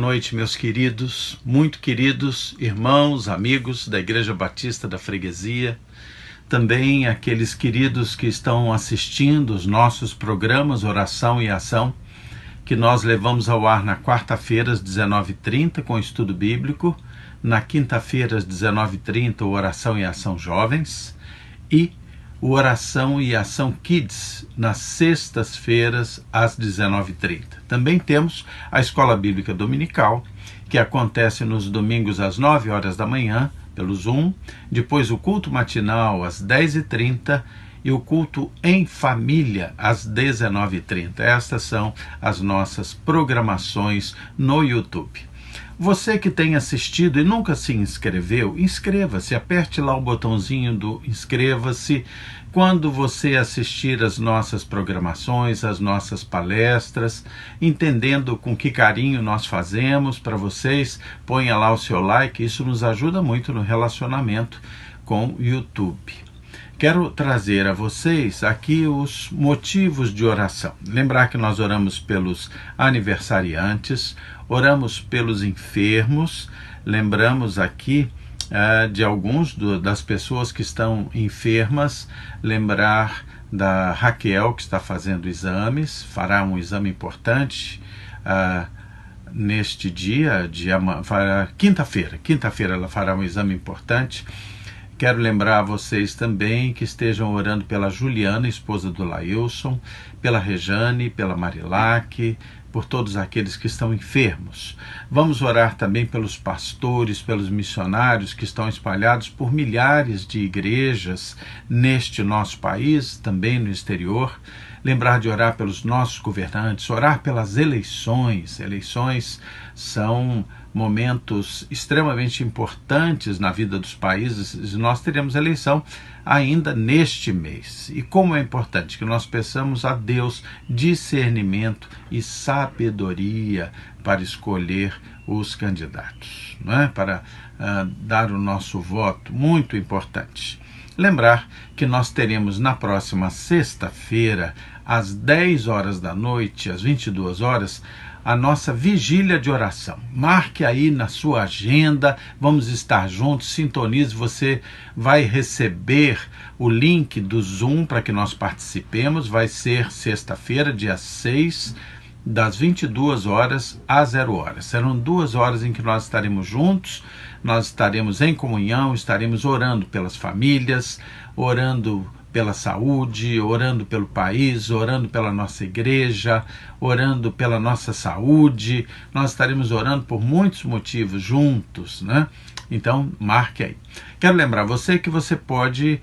noite, meus queridos, muito queridos irmãos, amigos da Igreja Batista da Freguesia, também aqueles queridos que estão assistindo os nossos programas Oração e Ação, que nós levamos ao ar na quarta-feira às 19h30 com estudo bíblico, na quinta-feira às 19h30 o Oração e Ação Jovens e o Oração e Ação Kids nas sextas-feiras às 19h30. Também temos a Escola Bíblica Dominical, que acontece nos domingos às 9 horas da manhã, pelo Zoom, depois o culto matinal às 10h30 e o culto em família às 19h30. Estas são as nossas programações no YouTube. Você que tem assistido e nunca se inscreveu, inscreva-se, aperte lá o botãozinho do inscreva-se. Quando você assistir as nossas programações, as nossas palestras, entendendo com que carinho nós fazemos para vocês, ponha lá o seu like, isso nos ajuda muito no relacionamento com o YouTube. Quero trazer a vocês aqui os motivos de oração. Lembrar que nós oramos pelos aniversariantes, oramos pelos enfermos, lembramos aqui de alguns das pessoas que estão enfermas, lembrar da Raquel, que está fazendo exames, fará um exame importante neste dia, quinta-feira ela fará um exame importante. Quero lembrar a vocês também que estejam orando pela Juliana, esposa do Lailson, pela Rejane, pela Marilac, por todos aqueles que estão enfermos. Vamos orar também pelos pastores, pelos missionários que estão espalhados por milhares de igrejas neste nosso país, também no exterior. Lembrar de orar pelos nossos governantes, orar pelas eleições. Eleições são momentos extremamente importantes na vida dos países. Nós teremos eleição ainda neste mês. E como é importante que nós peçamos a Deus discernimento e sabedoria para escolher os candidatos, não é? Para dar o nosso voto, muito importante. Lembrar que nós teremos na próxima sexta-feira, às 10 horas da noite, às 22 horas, a nossa vigília de oração. Marque aí na sua agenda, vamos estar juntos, sintonize, você vai receber o link do Zoom para que nós participemos, vai ser sexta-feira, dia 6, das 22 horas às 0 horas. Serão 2 horas em que nós estaremos juntos, nós estaremos em comunhão, estaremos orando pelas famílias, orando pela saúde, orando pelo país, orando pela nossa igreja, orando pela nossa saúde. Nós estaremos orando por muitos motivos juntos, né? Então, marque aí. Quero lembrar você que você pode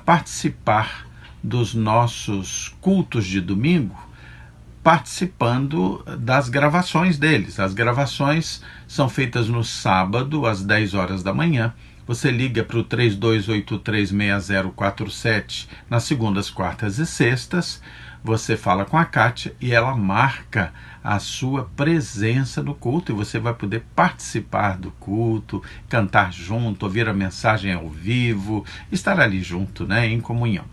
participar dos nossos cultos de domingo, participando das gravações deles. As gravações são feitas no sábado, às 10 horas da manhã. Você liga para o 32836047 nas segundas, quartas e sextas. Você fala com a Kátia e ela marca a sua presença no culto e você vai poder participar do culto, cantar junto, ouvir a mensagem ao vivo, estar ali junto, né, em comunhão.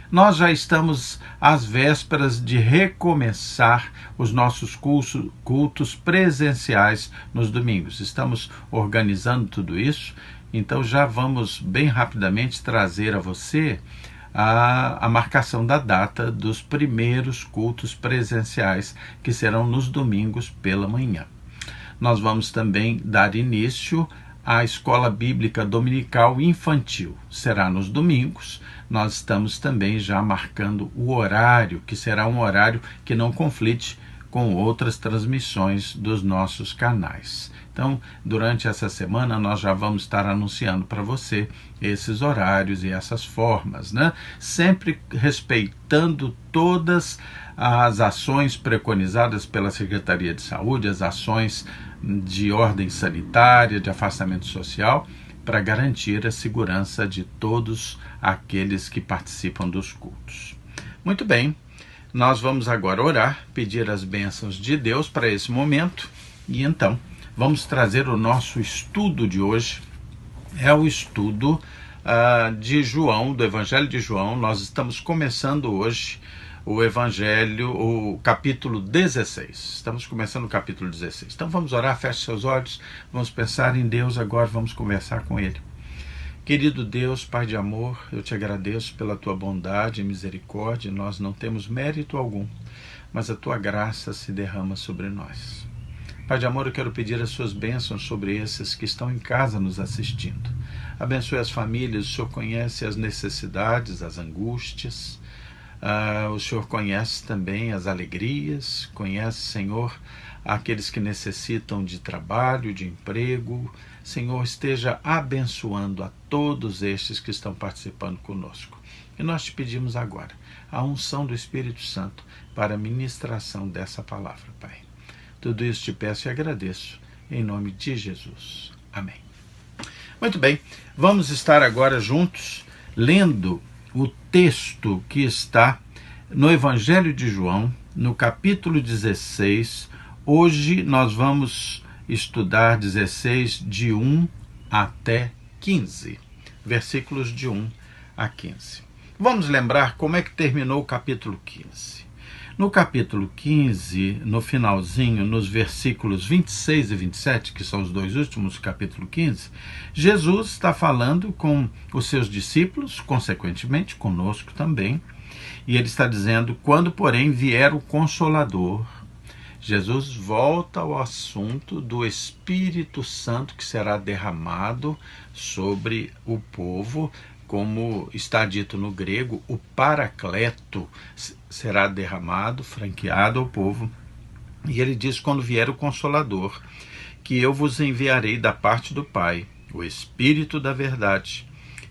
Nós já estamos às vésperas de recomeçar os nossos cultos presenciais nos domingos. Estamos organizando tudo isso. Então já vamos bem rapidamente trazer a você a marcação da data dos primeiros cultos presenciais, que serão nos domingos pela manhã. Nós vamos também dar início à Escola Bíblica Dominical Infantil. Será nos domingos. Nós estamos também já marcando o horário, que será um horário que não conflite com outras transmissões dos nossos canais. Então, durante essa semana, nós já vamos estar anunciando para você esses horários e essas formas, né? Sempre respeitando todas as ações preconizadas pela Secretaria de Saúde, as ações de ordem sanitária, de afastamento social, para garantir a segurança de todos aqueles que participam dos cultos. Muito bem, nós vamos agora orar, pedir as bênçãos de Deus para esse momento e então vamos trazer o nosso estudo de hoje. É o estudo de João, do Evangelho de João. Nós estamos começando hoje o Evangelho, o capítulo 16. Estamos começando o capítulo 16. Então vamos orar, feche seus olhos, vamos pensar em Deus agora, vamos conversar com Ele. Querido Deus, Pai de amor, eu te agradeço pela tua bondade e misericórdia. Nós não temos mérito algum, mas a tua graça se derrama sobre nós. Pai de amor, eu quero pedir as suas bênçãos sobre esses que estão em casa nos assistindo. Abençoe as famílias, o Senhor conhece as necessidades, as angústias. O Senhor conhece também as alegrias, conhece, Senhor, aqueles que necessitam de trabalho, de emprego. Senhor, esteja abençoando a todos estes que estão participando conosco. E nós te pedimos agora a unção do Espírito Santo para a ministração dessa palavra, Pai. Tudo isso te peço e agradeço, em nome de Jesus. Amém. Muito bem, vamos estar agora juntos lendo o texto que está no Evangelho de João, no capítulo 16. Hoje nós vamos estudar 16, de 1 até 15, versículos de 1 a 15. Vamos lembrar como é que terminou o capítulo 15. No capítulo 15, no finalzinho, nos versículos 26 e 27, que são os dois últimos do capítulo 15, Jesus está falando com os seus discípulos, consequentemente conosco também, e ele está dizendo: quando, porém, vier o Consolador, Jesus volta ao assunto do Espírito Santo que será derramado sobre o povo, como está dito no grego, o Paracleto será derramado, franqueado ao povo. E ele diz: quando vier o Consolador, que eu vos enviarei da parte do Pai, o Espírito da verdade,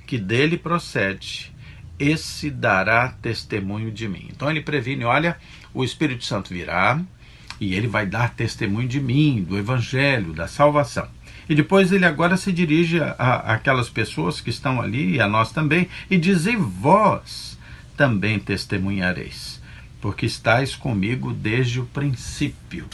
que dele procede, esse dará testemunho de mim. Então ele previne: olha, o Espírito Santo virá e ele vai dar testemunho de mim, do Evangelho, da salvação. E depois ele agora se dirige a aquelas pessoas que estão ali, e a nós também, e diz: e vós também testemunhareis, porque estáis comigo desde o princípio.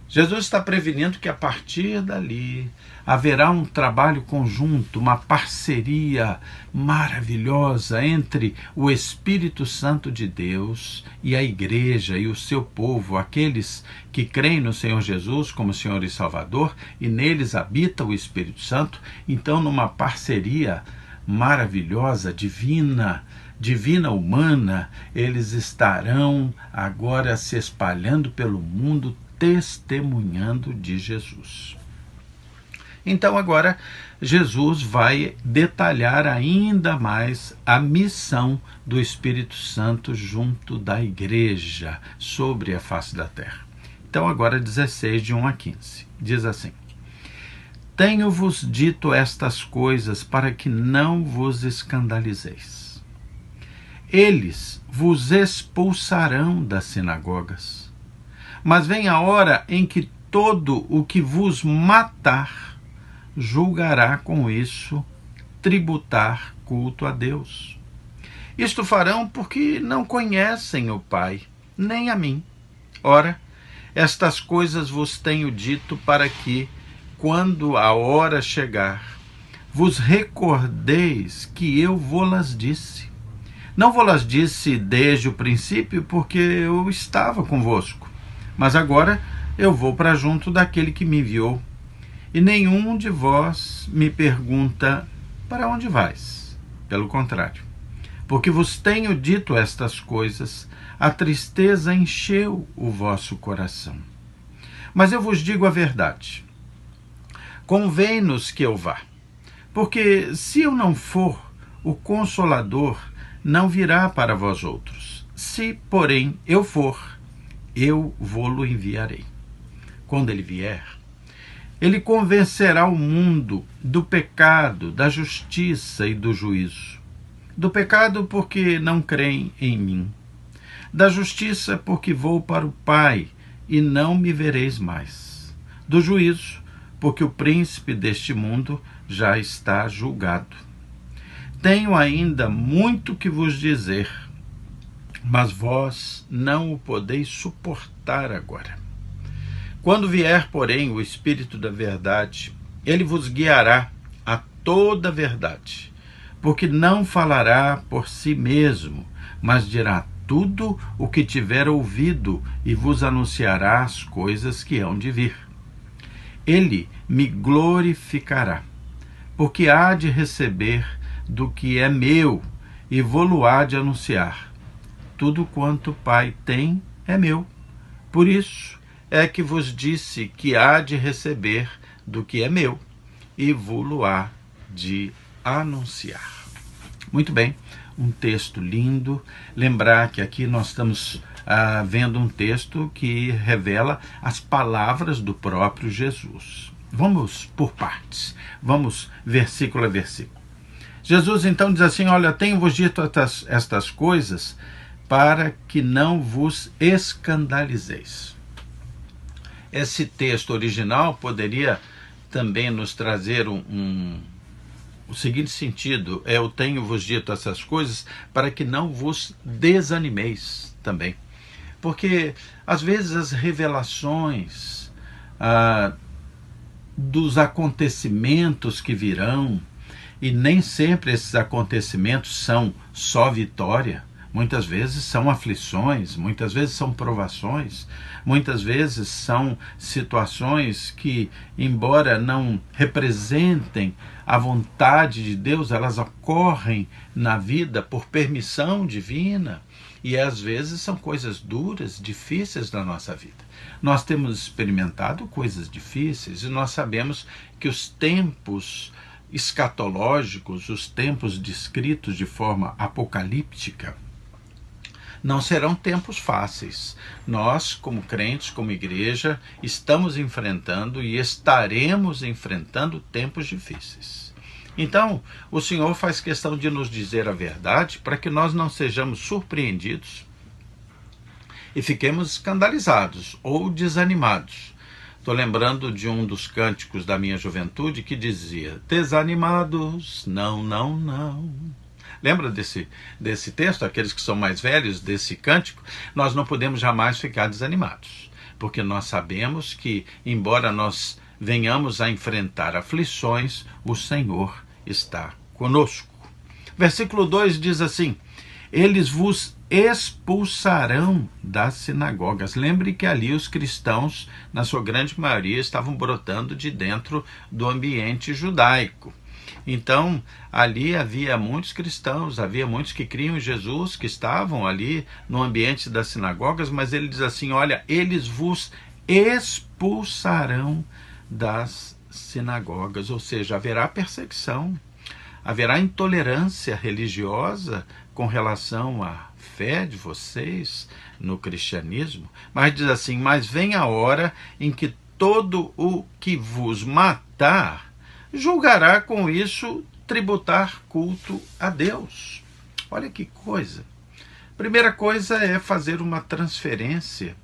Jesus está prevenindo que a partir dali haverá um trabalho conjunto, uma parceria maravilhosa entre o Espírito Santo de Deus e a igreja e o seu povo, aqueles que creem no Senhor Jesus como Senhor e Salvador, e neles habita o Espírito Santo. Então, numa parceria maravilhosa, divina humana, eles estarão agora se espalhando pelo mundo, testemunhando de Jesus. Então agora Jesus vai detalhar ainda mais a missão do Espírito Santo junto da igreja sobre a face da terra. Então agora 16, de 1 a 15, diz assim: tenho-vos dito estas coisas para que não vos escandalizeis. Eles vos expulsarão das sinagogas. Mas vem a hora em que todo o que vos matar julgará com isso tributar culto a Deus. Isto farão porque não conhecem o Pai, nem a mim. Ora, estas coisas vos tenho dito para que, quando a hora chegar, vos recordeis que eu vô-las disse. Não vô-las disse desde o princípio, porque eu estava convosco. Mas agora eu vou para junto daquele que me enviou. E nenhum de vós me pergunta: para onde vais? Pelo contrário, porque vos tenho dito estas coisas, a tristeza encheu o vosso coração. Mas eu vos digo a verdade: convém-nos que eu vá. Porque se eu não for, o Consolador não virá para vós outros. Se, porém, eu for, eu vô-lo enviarei. Quando ele vier, ele convencerá o mundo do pecado, da justiça e do juízo. Do pecado, porque não creem em mim. Da justiça, porque vou para o Pai e não me vereis mais. Do juízo, porque o príncipe deste mundo já está julgado. Tenho ainda muito que vos dizer, mas vós não o podeis suportar agora. Quando vier, porém, o Espírito da verdade, ele vos guiará a toda a verdade, porque não falará por si mesmo, mas dirá tudo o que tiver ouvido e vos anunciará as coisas que hão de vir. Ele me glorificará, porque há de receber do que é meu e vô-lo há de anunciar. Tudo quanto o Pai tem é meu. Por isso é que vos disse que há de receber do que é meu e vô-lo há de anunciar. Muito bem, um texto lindo. Lembrar que aqui nós estamos vendo um texto que revela as palavras do próprio Jesus. Vamos por partes, vamos versículo a versículo. Jesus então diz assim: olha, tenho-vos dito estas coisas para que não vos escandalizeis. Esse texto original poderia também nos trazer o seguinte sentido: eu tenho-vos dito essas coisas para que não vos desanimeis também. Porque às vezes as revelações dos acontecimentos que virão, e nem sempre esses acontecimentos são só vitória, muitas vezes são aflições, muitas vezes são provações, muitas vezes são situações que, embora não representem a vontade de Deus, elas ocorrem na vida por permissão divina, e às vezes são coisas duras, difíceis da nossa vida. Nós temos experimentado coisas difíceis e nós sabemos que os tempos escatológicos, os tempos descritos de forma apocalíptica, não serão tempos fáceis. Nós, como crentes, como igreja, estamos enfrentando e estaremos enfrentando tempos difíceis. Então, o Senhor faz questão de nos dizer a verdade para que nós não sejamos surpreendidos e fiquemos escandalizados ou desanimados. Estou lembrando de um dos cânticos da minha juventude que dizia: desanimados, não, não, não. Lembra desse texto? Aqueles que são mais velhos desse cântico? Nós não podemos jamais ficar desanimados, porque nós sabemos que, embora nós venhamos a enfrentar aflições, o Senhor está conosco. Versículo 2 diz assim: eles vos expulsarão das sinagogas. Lembre que ali os cristãos, na sua grande maioria, estavam brotando de dentro do ambiente judaico. Então, ali havia muitos cristãos, havia muitos que criam em Jesus, que estavam ali no ambiente das sinagogas, mas ele diz assim: olha, eles vos expulsarão das sinagogas, ou seja, haverá perseguição, haverá intolerância religiosa com relação à fé de vocês no cristianismo, mas diz assim: mas vem a hora em que todo o que vos matar julgará com isso tributar culto a Deus. Olha que coisa. Primeira coisa é fazer uma transferência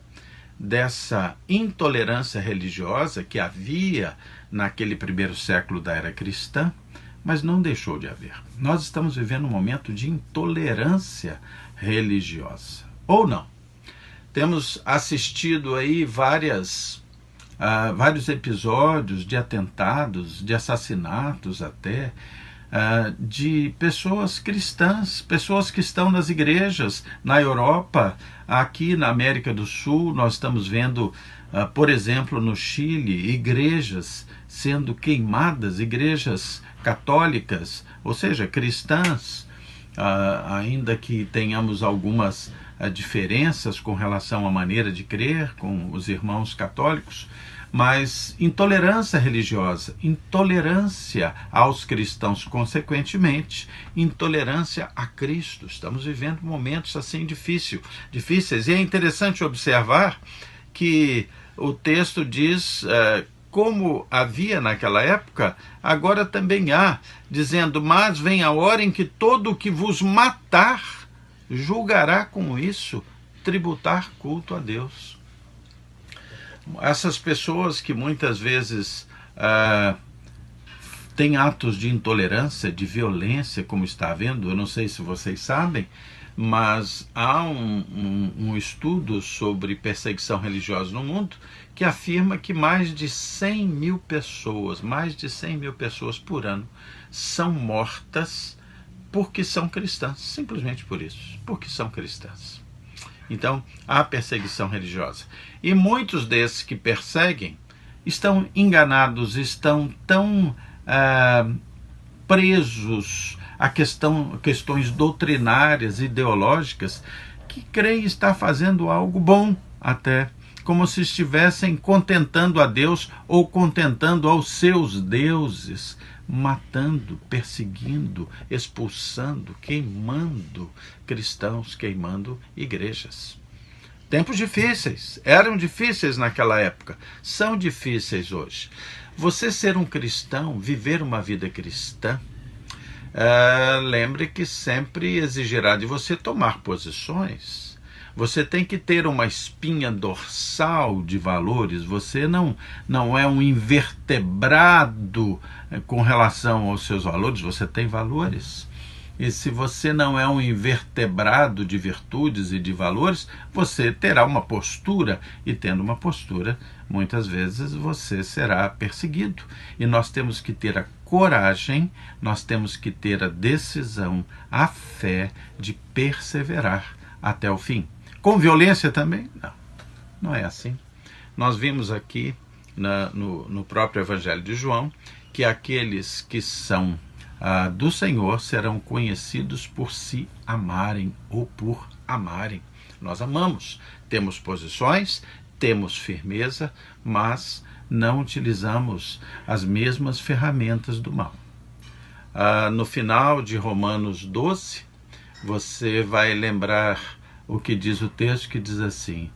dessa intolerância religiosa que havia naquele primeiro século da era cristã, mas não deixou de haver. Nós estamos vivendo um momento de intolerância religiosa. Ou não? Temos assistido aí vários episódios de atentados, de assassinatos até, de pessoas cristãs, pessoas que estão nas igrejas, na Europa, aqui na América do Sul. Nós estamos vendo, por exemplo, no Chile, igrejas sendo queimadas, igrejas católicas, ou seja, cristãs, ainda que tenhamos algumas diferenças com relação à maneira de crer com os irmãos católicos, mas intolerância religiosa, intolerância aos cristãos, consequentemente, intolerância a Cristo. Estamos vivendo momentos assim difíceis, e é interessante observar que o texto diz, como havia naquela época, agora também há, dizendo: mas vem a hora em que todo o que vos matar julgará com isso tributar culto a Deus. Essas pessoas que muitas vezes têm atos de intolerância, de violência, como está havendo, eu não sei se vocês sabem, mas há um estudo sobre perseguição religiosa no mundo que afirma que mais de 100 mil pessoas por ano são mortas porque são cristãs, simplesmente por isso, porque são cristãs. Então, há perseguição religiosa. E muitos desses que perseguem estão enganados, estão tão presos a questões doutrinárias, ideológicas, que creem estar fazendo algo bom até, como se estivessem contentando a Deus ou contentando aos seus deuses, matando, perseguindo, expulsando, queimando cristãos, queimando igrejas. Tempos difíceis, eram difíceis naquela época, são difíceis hoje. Você ser um cristão, viver uma vida cristã, lembre que sempre exigirá de você tomar posições. Você tem que ter uma espinha dorsal de valores. Você não é um invertebrado com relação aos seus valores. Você tem valores. E se você não é um invertebrado de virtudes e de valores, você terá uma postura. E tendo uma postura, muitas vezes você será perseguido. E nós temos que ter a coragem, nós temos que ter a decisão, a fé de perseverar até o fim. Com violência também? Não é assim. Nós vimos aqui no próprio Evangelho de João que aqueles que são do Senhor serão conhecidos por se amarem ou por amarem. Nós amamos, temos posições, temos firmeza, mas não utilizamos as mesmas ferramentas do mal. No final de Romanos 12, você vai lembrar o que diz o texto, que diz assim: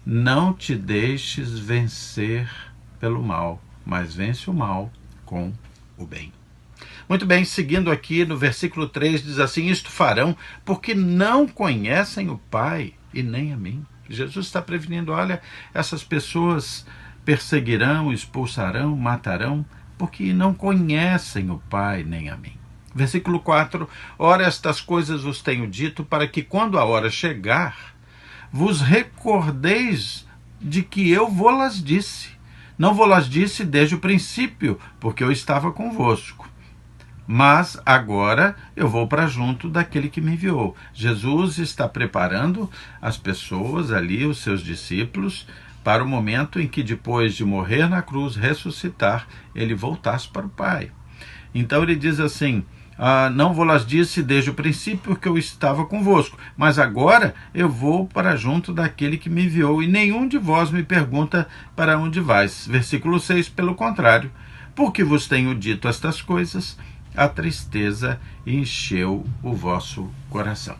não te deixes vencer pelo mal, mas vence o mal com o bem. Muito bem, seguindo aqui no versículo 3, diz assim: isto farão porque não conhecem o Pai e nem a mim. Jesus está prevenindo, olha, essas pessoas perseguirão, expulsarão, matarão, porque não conhecem o Pai nem a mim. Versículo 4, ora estas coisas vos tenho dito, para que quando a hora chegar, vos recordeis de que eu vou-las disse. Não vou-las disse desde o princípio, porque eu estava convosco. Mas agora eu vou para junto daquele que me enviou. Jesus está preparando as pessoas ali, os seus discípulos, para o momento em que, depois de morrer na cruz, ressuscitar, ele voltasse para o Pai. Então ele diz assim: não vou-las disse desde o princípio, porque eu estava convosco, mas agora eu vou para junto daquele que me enviou, e nenhum de vós me pergunta para onde vais. Versículo 6, pelo contrário, porque vos tenho dito estas coisas, a tristeza encheu o vosso coração.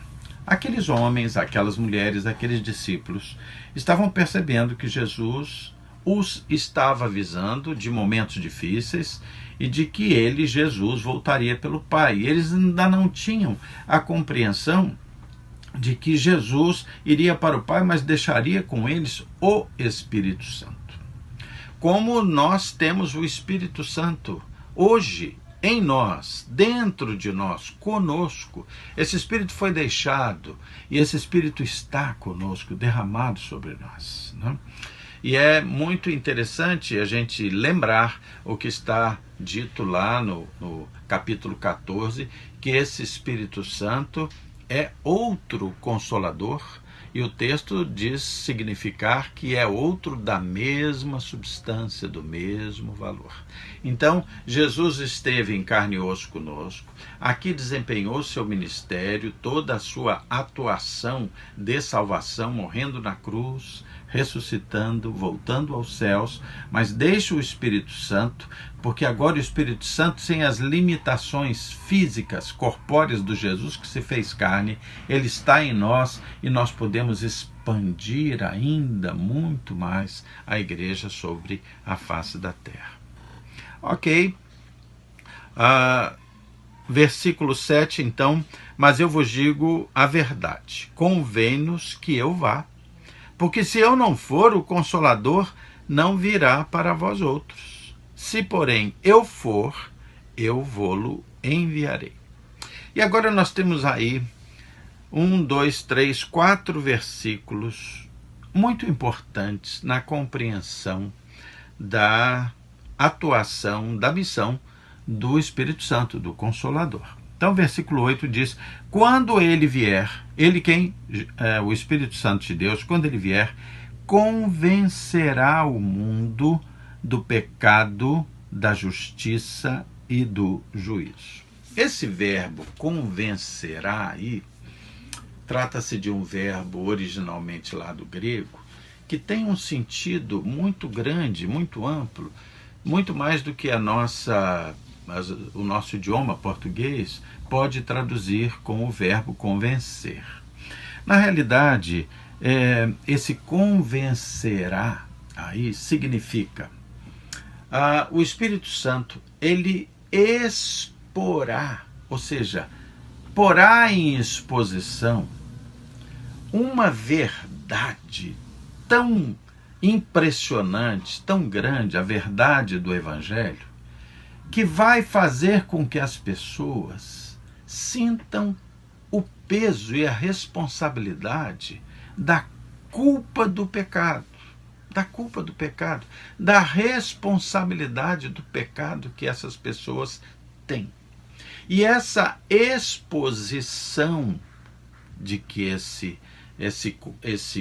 Aqueles homens, aquelas mulheres, aqueles discípulos estavam percebendo que Jesus os estava avisando de momentos difíceis e de que ele, Jesus, voltaria pelo Pai. Eles ainda não tinham a compreensão de que Jesus iria para o Pai, mas deixaria com eles o Espírito Santo. Como nós temos o Espírito Santo hoje em nós, dentro de nós, conosco, esse Espírito foi deixado e esse Espírito está conosco, derramado sobre nós, né? E é muito interessante a gente lembrar o que está dito lá no capítulo 14, que esse Espírito Santo é outro Consolador, e o texto diz significar que é outro da mesma substância, do mesmo valor. Então, Jesus esteve em carne e osso conosco, aqui desempenhou seu ministério, toda a sua atuação de salvação, morrendo na cruz, ressuscitando, voltando aos céus, mas deixa o Espírito Santo, porque agora o Espírito Santo, sem as limitações físicas, corpóreas do Jesus que se fez carne, ele está em nós e nós podemos expandir ainda muito mais a igreja sobre a face da terra. Ok. Versículo 7, então: mas eu vos digo a verdade, convém-nos que eu vá, porque se eu não for, o Consolador não virá para vós outros. Se, porém, eu for, eu vô-lo enviarei. E agora nós temos aí 4 versículos muito importantes na compreensão da atuação, da missão do Espírito Santo, do Consolador. Então, versículo 8 diz: quando ele vier, ele quem? O Espírito Santo de Deus, quando ele vier, convencerá o mundo do pecado, da justiça e do juízo. Esse verbo convencerá aí, trata-se de um verbo originalmente lá do grego, que tem um sentido muito grande, muito amplo, muito mais do que o nosso idioma português pode traduzir com o verbo convencer. Na realidade, esse convencerá aí significa o Espírito Santo, ele exporá, ou seja, porá em exposição uma verdade tão impressionante, tão grande, a verdade do Evangelho, que vai fazer com que as pessoas sintam o peso e a responsabilidade da culpa do pecado, da responsabilidade do pecado que essas pessoas têm. E essa exposição de que esse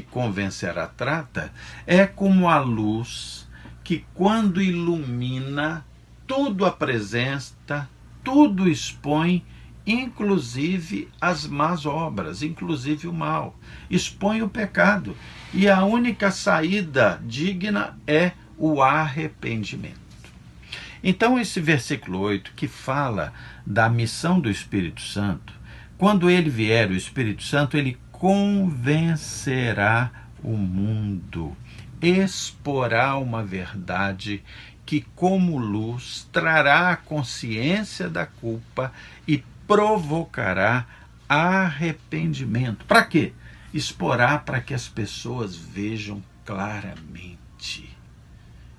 convencerá trata é como a luz que, quando ilumina, tudo apresenta, tudo expõe, inclusive as más obras, inclusive o mal. Expõe o pecado. E a única saída digna é o arrependimento. Então, esse versículo 8, que fala da missão do Espírito Santo, quando ele vier, o Espírito Santo, ele convencerá o mundo, exporá uma verdade que, como luz, trará a consciência da culpa e provocará arrependimento. Para quê? Exporá para que as pessoas vejam claramente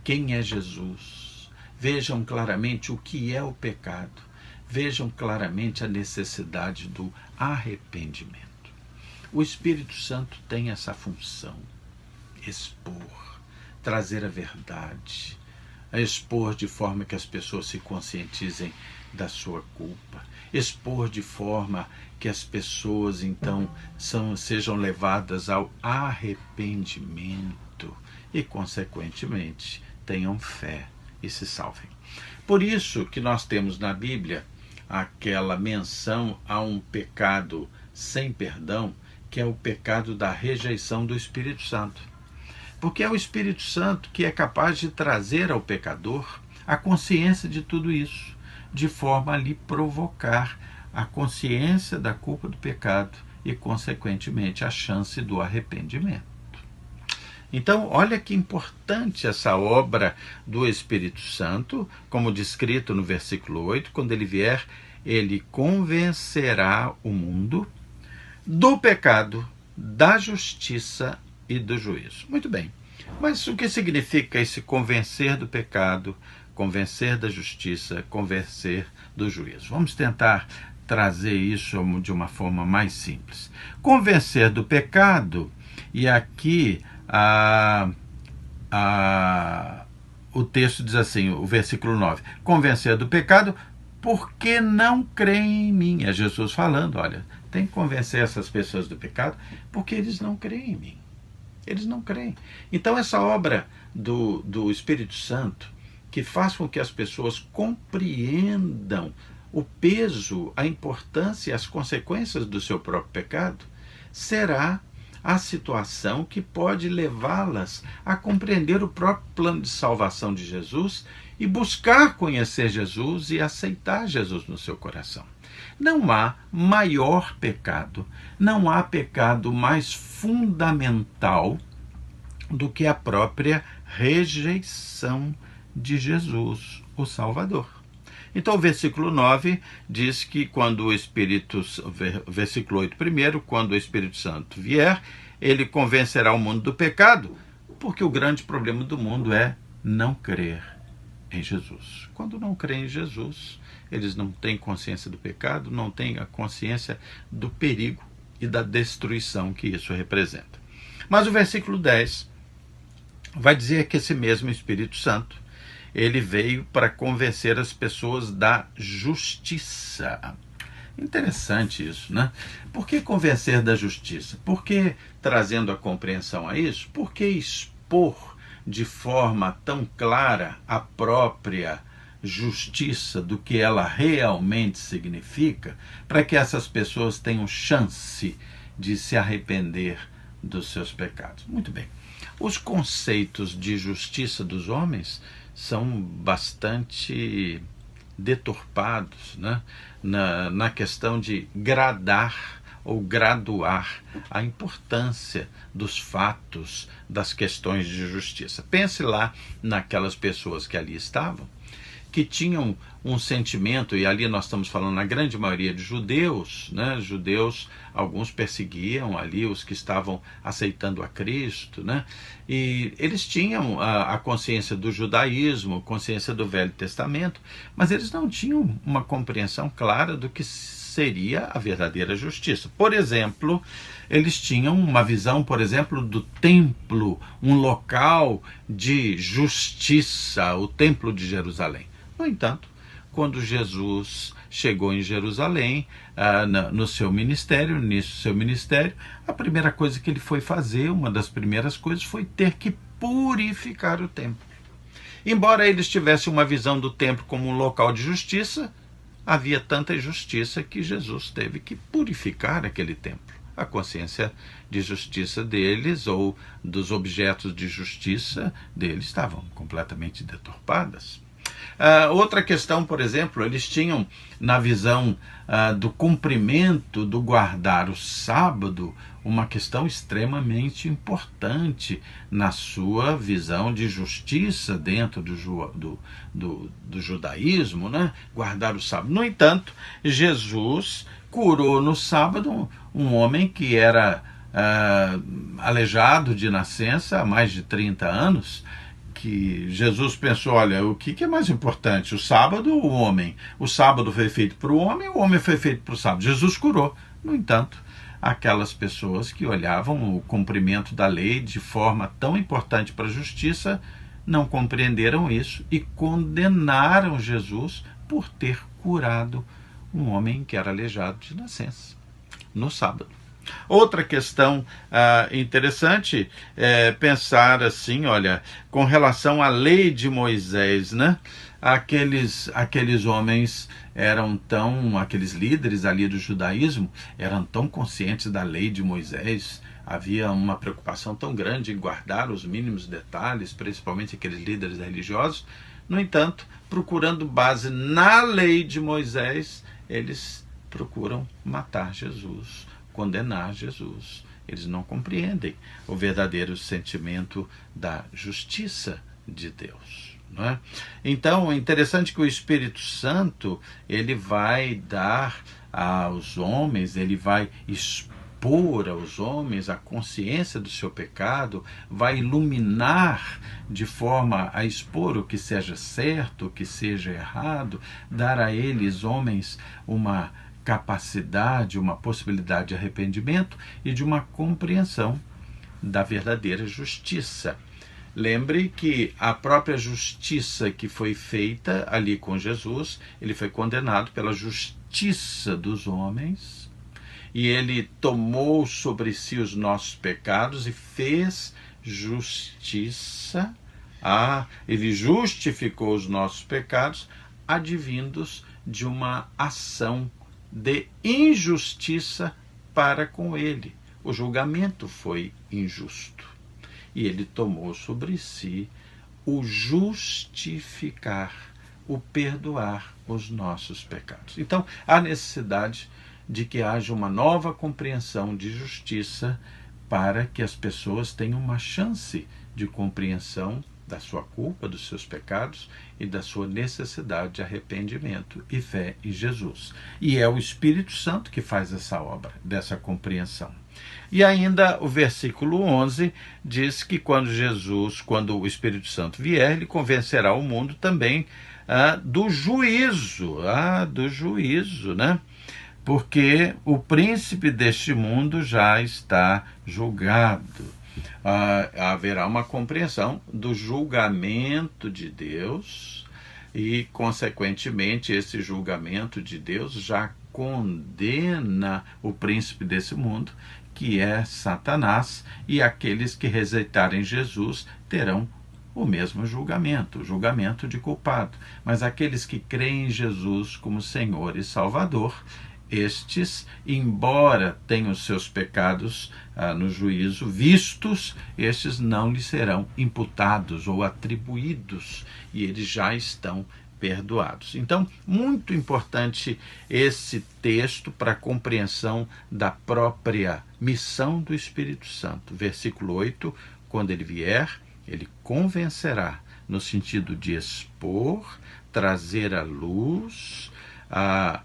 quem é Jesus, vejam claramente o que é o pecado, vejam claramente a necessidade do arrependimento. O Espírito Santo tem essa função: expor, trazer a verdade, expor de forma que as pessoas se conscientizem da sua culpa, expor de forma que as pessoas então sejam levadas ao arrependimento e, consequentemente, tenham fé e se salvem. Por isso que nós temos na Bíblia aquela menção a um pecado sem perdão, que é o pecado da rejeição do Espírito Santo. Porque é o Espírito Santo que é capaz de trazer ao pecador a consciência de tudo isso, de forma a lhe provocar a consciência da culpa do pecado e, consequentemente, a chance do arrependimento. Então, olha que importante essa obra do Espírito Santo, como descrito no versículo 8, quando ele vier, ele convencerá o mundo do pecado, da justiça e do juízo. Muito bem, mas o que significa esse convencer do pecado, convencer da justiça, convencer do juízo? Vamos tentar trazer isso de uma forma mais simples. Convencer do pecado, e aqui o texto diz assim, o versículo 9, convencer do pecado porque não creem em mim. É Jesus falando, olha, tem que convencer essas pessoas do pecado porque eles não creem em mim. Eles não creem. Então essa obra do Espírito Santo, que faz com que as pessoas compreendam o peso, a importância e as consequências do seu próprio pecado, será a situação que pode levá-las a compreender o próprio plano de salvação de Jesus e buscar conhecer Jesus e aceitar Jesus no seu coração. Não há maior pecado, não há pecado mais fundamental do que a própria rejeição de Jesus, o Salvador. Então o versículo 9 diz que quando o Espírito, versículo 8 primeiro, quando o Espírito Santo vier, ele convencerá o mundo do pecado, porque o grande problema do mundo é não crer em Jesus. Quando não creem em Jesus, eles não têm consciência do pecado, não têm a consciência do perigo e da destruição que isso representa. Mas o versículo 10 vai dizer que esse mesmo Espírito Santo, ele veio para convencer as pessoas da justiça. Interessante isso, né? Por que convencer da justiça? Por que trazendo a compreensão a isso? Por que expor de forma tão clara a própria justiça do que ela realmente significa, para que essas pessoas tenham chance de se arrepender dos seus pecados? Muito bem. Os conceitos de justiça dos homens são bastante deturpados, né? na questão de gradar ou graduar a importância dos fatos, das questões de justiça. Pense lá naquelas pessoas que ali estavam, que tinham um sentimento, e ali nós estamos falando na grande maioria de judeus, né? Judeus, alguns perseguiam ali os que estavam aceitando a Cristo, né? E eles tinham a consciência do judaísmo, consciência do Velho Testamento, mas eles não tinham uma compreensão clara do que seria a verdadeira justiça. Por exemplo, eles tinham uma visão, por exemplo, do templo, um local de justiça, o templo de Jerusalém. No entanto, quando Jesus chegou em Jerusalém, no seu ministério, no início do seu ministério, a primeira coisa que ele foi fazer, uma das primeiras coisas, foi ter que purificar o templo. Embora eles tivessem uma visão do templo como um local de justiça, havia tanta injustiça que Jesus teve que purificar aquele templo. A consciência de justiça deles ou dos objetos de justiça deles estavam completamente deturpadas. Outra questão, por exemplo, eles tinham na visão do cumprimento, do guardar o sábado, uma questão extremamente importante na sua visão de justiça dentro do judaísmo, né? Guardar o sábado. No entanto, Jesus curou no sábado um homem que era aleijado de nascença há mais de 30 anos, que Jesus pensou, olha, o que é mais importante, o sábado ou o homem? O sábado foi feito para o homem foi feito para o sábado. Jesus curou. No entanto, aquelas pessoas que olhavam o cumprimento da lei de forma tão importante para a justiça, não compreenderam isso e condenaram Jesus por ter curado um homem que era aleijado de nascença, no sábado. Outra questão interessante é pensar assim, olha, com relação à lei de Moisés, né? Aqueles homens aqueles líderes ali do judaísmo eram tão conscientes da lei de Moisés, havia uma preocupação tão grande em guardar os mínimos detalhes, principalmente aqueles líderes religiosos. No entanto, procurando base na lei de Moisés, eles procuram matar Jesus, condenar Jesus. Eles não compreendem o verdadeiro sentimento da justiça de Deus, não é? Então, é interessante que o Espírito Santo, ele vai dar aos homens, ele vai expor aos homens a consciência do seu pecado, vai iluminar de forma a expor o que seja certo, o que seja errado, dar a eles, homens, uma capacidade, uma possibilidade de arrependimento e de uma compreensão da verdadeira justiça. Lembre que a própria justiça que foi feita ali com Jesus, ele foi condenado pela justiça dos homens e ele tomou sobre si os nossos pecados e fez justiça. Ele justificou os nossos pecados advindos de uma ação de injustiça para com ele. O julgamento foi injusto. E ele tomou sobre si o justificar, o perdoar os nossos pecados. Então, há necessidade de que haja uma nova compreensão de justiça para que as pessoas tenham uma chance de compreensão da sua culpa, dos seus pecados e da sua necessidade de arrependimento e fé em Jesus. E é o Espírito Santo que faz essa obra, dessa compreensão. E ainda o versículo 11 diz que quando o Espírito Santo vier, ele convencerá o mundo também do juízo, né? Porque o príncipe deste mundo já está julgado. Haverá uma compreensão do julgamento de Deus e, consequentemente, esse julgamento de Deus já condena o príncipe desse mundo, que é Satanás, e aqueles que rejeitarem Jesus terão o mesmo julgamento, o julgamento de culpado. Mas aqueles que creem em Jesus como Senhor e Salvador, estes, embora tenham seus pecados no juízo vistos, estes não lhes serão imputados ou atribuídos, e eles já estão perdoados. Então, muito importante esse texto para a compreensão da própria missão do Espírito Santo. Versículo 8, quando ele vier, ele convencerá, no sentido de expor, trazer à luz a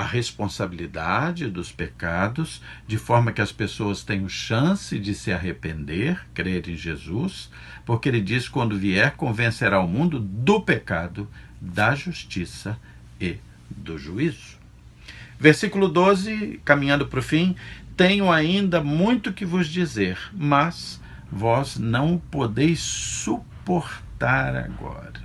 responsabilidade dos pecados, de forma que as pessoas tenham chance de se arrepender, crer em Jesus, porque ele diz: quando vier, convencerá o mundo do pecado, da justiça e do juízo. Versículo 12, caminhando para o fim: tenho ainda muito que vos dizer, mas vós não o podeis suportar agora.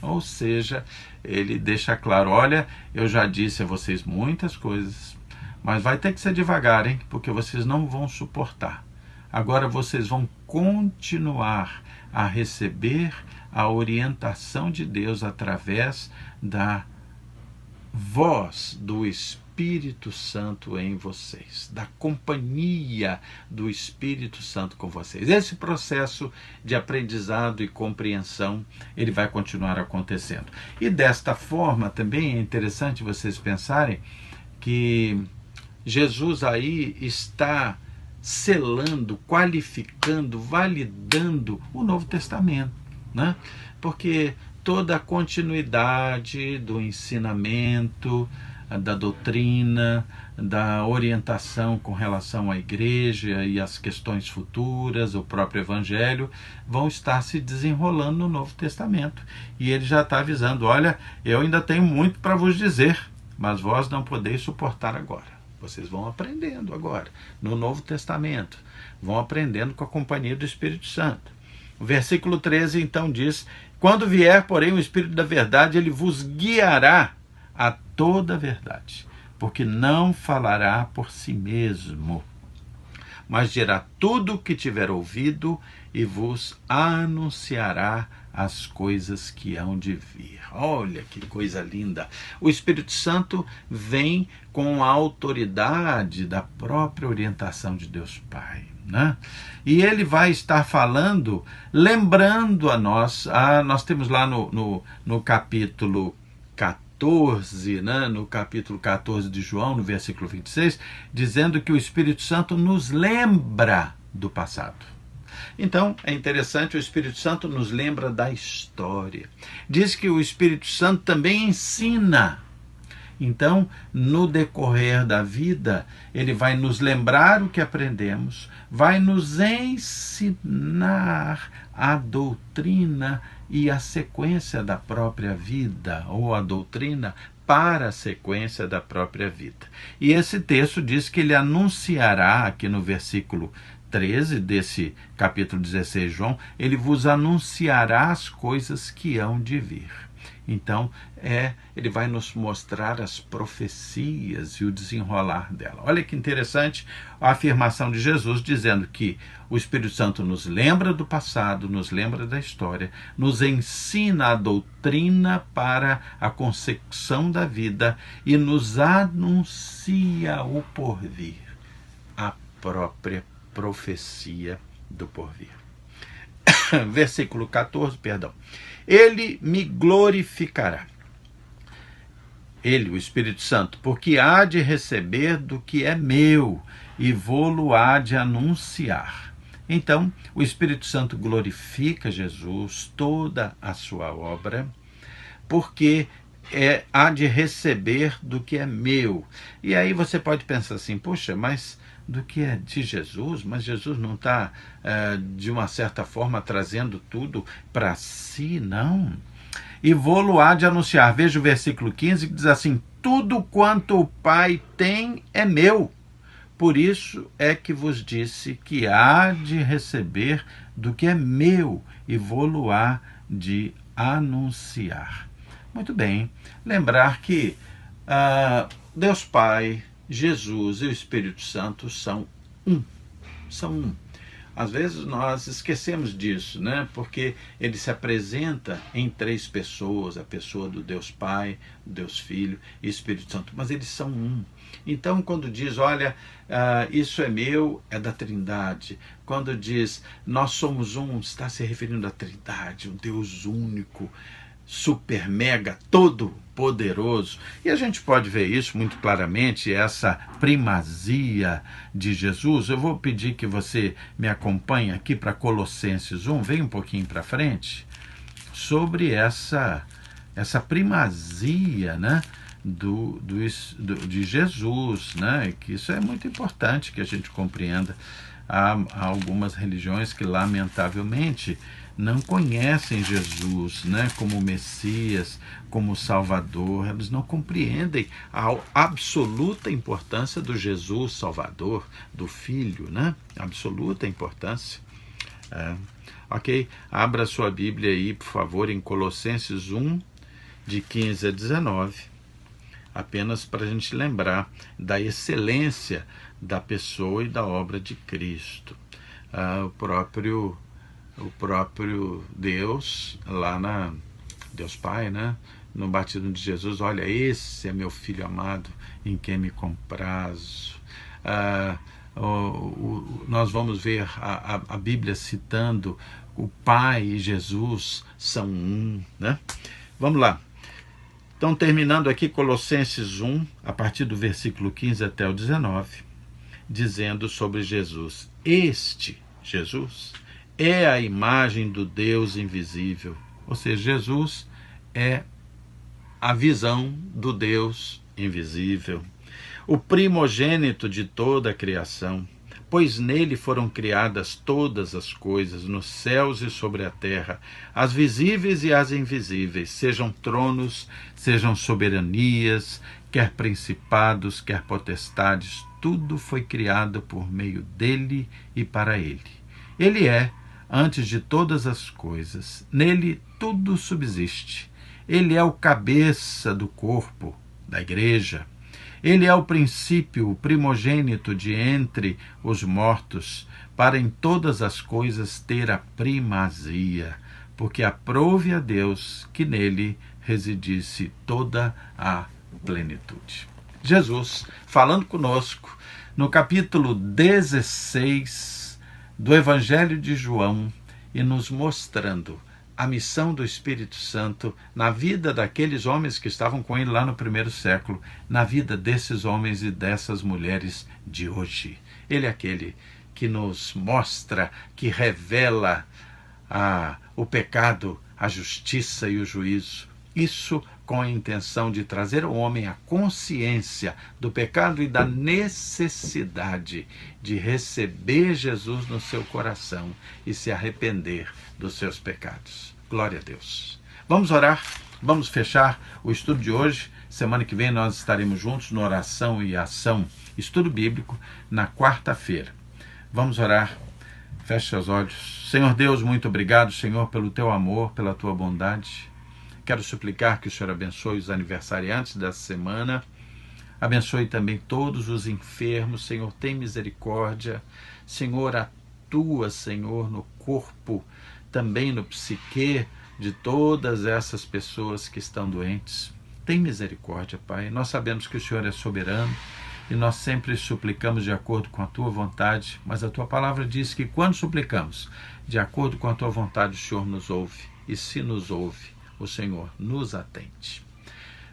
Ou seja, ele deixa claro: olha, eu já disse a vocês muitas coisas, mas vai ter que ser devagar, hein? Porque vocês não vão suportar. Agora vocês vão continuar a receber a orientação de Deus através da voz do Espírito Santo em vocês, da companhia do Espírito Santo com vocês. Esse processo de aprendizado e compreensão, ele vai continuar acontecendo. E desta forma também é interessante vocês pensarem que Jesus aí está selando, qualificando, validando o Novo Testamento, né? Porque toda a continuidade do ensinamento, da doutrina, da orientação com relação à igreja e às questões futuras, o próprio Evangelho, vão estar se desenrolando no Novo Testamento. E ele já está avisando: olha, eu ainda tenho muito para vos dizer, mas vós não podeis suportar agora. Vocês vão aprendendo agora, no Novo Testamento, vão aprendendo com a companhia do Espírito Santo. O versículo 13 então diz: quando vier, porém, o Espírito da verdade, ele vos guiará a toda a verdade, porque não falará por si mesmo, mas dirá tudo o que tiver ouvido e vos anunciará as coisas que hão de vir. Olha que coisa linda! O Espírito Santo vem com a autoridade da própria orientação de Deus Pai, né? E ele vai estar falando, lembrando a nós, nós temos lá no capítulo 14, né, no capítulo 14 de João, no versículo 26, dizendo que o Espírito Santo nos lembra do passado. Então, é interessante, o Espírito Santo nos lembra da história. Diz que o Espírito Santo também ensina. Então, no decorrer da vida, ele vai nos lembrar o que aprendemos, vai nos ensinar a doutrina e a sequência da própria vida, ou a doutrina para a sequência da própria vida. E esse texto diz que ele anunciará, aqui no versículo 13 desse capítulo 16 de João, ele vos anunciará as coisas que hão de vir. Então, ele vai nos mostrar as profecias e o desenrolar dela. Olha que interessante a afirmação de Jesus, dizendo que o Espírito Santo nos lembra do passado, nos lembra da história, nos ensina a doutrina para a consecução da vida e nos anuncia o porvir, a própria profecia do porvir. Versículo 14, perdão. Ele me glorificará. Ele, o Espírito Santo, porque há de receber do que é meu e vou-lo há de anunciar. Então, o Espírito Santo glorifica Jesus, toda a sua obra, porque há de receber do que é meu. E aí você pode pensar assim: puxa, mas do que é de Jesus, mas Jesus não está, de uma certa forma, trazendo tudo para si, não. E vou-lo há de anunciar. Veja o versículo 15, que diz assim: tudo quanto o Pai tem é meu. Por isso é que vos disse que há de receber do que é meu e vou-lo há de anunciar. Muito bem. Lembrar que Deus Pai, Jesus e o Espírito Santo são um. São um. Às vezes nós esquecemos disso, né? Porque ele se apresenta em três pessoas, a pessoa do Deus Pai, Deus Filho e Espírito Santo, mas eles são um. Então, quando diz, olha, isso é meu, é da Trindade. Quando diz, nós somos um, está se referindo à Trindade, um Deus único, super, mega, todo poderoso. E a gente pode ver isso muito claramente, essa primazia de Jesus. Eu vou pedir que você me acompanhe aqui para Colossenses 1, vem um pouquinho para frente, sobre essa primazia, né, de Jesus, né, que isso é muito importante que a gente compreenda. Há algumas religiões que, lamentavelmente, não conhecem Jesus, né, como Messias, como Salvador. Eles não compreendem a absoluta importância do Jesus Salvador, do Filho, né? Absoluta importância. Ok? Abra sua Bíblia aí, por favor, em Colossenses 1, de 15 a 19, apenas para a gente lembrar da excelência da pessoa e da obra de Cristo. O próprio Deus, lá Deus Pai, né, no batismo de Jesus, olha, esse é meu Filho amado, em quem me comprazo. Nós vamos ver a Bíblia citando o Pai e Jesus são um, né? Vamos lá. Então, terminando aqui Colossenses 1, a partir do versículo 15 até o 19, dizendo sobre Jesus. Este, Jesus, é a imagem do Deus invisível. Ou seja, Jesus é a visão do Deus invisível. O primogênito de toda a criação, pois nele foram criadas todas as coisas, nos céus e sobre a terra, as visíveis e as invisíveis, sejam tronos, sejam soberanias, quer principados, quer potestades, tudo foi criado por meio dele e para ele. Ele é, antes de todas as coisas, nele tudo subsiste. Ele é o cabeça do corpo, da igreja. Ele é o princípio, o primogênito de entre os mortos, para em todas as coisas ter a primazia, porque aprouve a Deus que nele residisse toda a plenitude. Jesus, falando conosco, no capítulo 16 do Evangelho de João, e nos mostrando a missão do Espírito Santo na vida daqueles homens que estavam com ele lá no primeiro século, na vida desses homens e dessas mulheres de hoje. Ele é aquele que nos mostra, que revela o pecado, a justiça e o juízo. Isso com a intenção de trazer ao homem a consciência do pecado e da necessidade de receber Jesus no seu coração e se arrepender dos seus pecados. Glória a Deus. Vamos orar, vamos fechar o estudo de hoje. Semana que vem nós estaremos juntos no Oração e Ação, estudo bíblico, na quarta-feira. Vamos orar. Feche seus olhos. Senhor Deus, muito obrigado, Senhor, pelo teu amor, pela tua bondade. Quero suplicar que o Senhor abençoe os aniversariantes dessa semana. Abençoe também todos os enfermos. Senhor, tem misericórdia. Senhor, atua, Senhor, no corpo, também no psique de todas essas pessoas que estão doentes. Tem misericórdia, Pai. Nós sabemos que o Senhor é soberano e nós sempre suplicamos de acordo com a tua vontade, mas a tua palavra diz que quando suplicamos de acordo com a tua vontade, o Senhor nos ouve. E se nos ouve, o Senhor nos atende.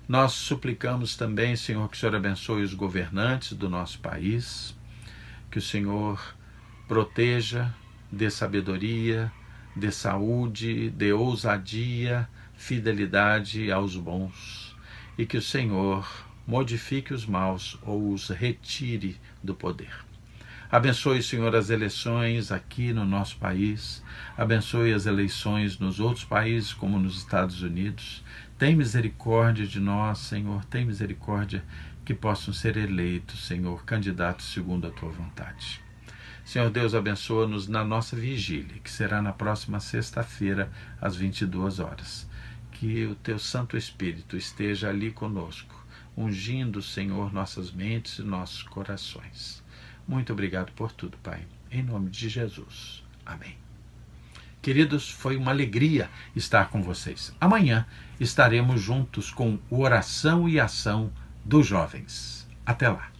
Nós suplicamos também, Senhor, que o Senhor abençoe os governantes do nosso país, que o Senhor proteja, dê sabedoria, dê saúde, dê ousadia, fidelidade aos bons, e que o Senhor modifique os maus ou os retire do poder. Abençoe, Senhor, as eleições aqui no nosso país. Abençoe as eleições nos outros países, como nos Estados Unidos. Tem misericórdia de nós, Senhor. Tem misericórdia que possam ser eleitos, Senhor, candidatos segundo a tua vontade. Senhor Deus, abençoa-nos na nossa vigília, que será na próxima sexta-feira, às 22 horas. que o teu Santo Espírito esteja ali conosco, ungindo, Senhor, nossas mentes e nossos corações. Muito obrigado por tudo, Pai. Em nome de Jesus. Amém. Queridos, foi uma alegria estar com vocês. Amanhã estaremos juntos com o Oração e Ação dos Jovens. Até lá.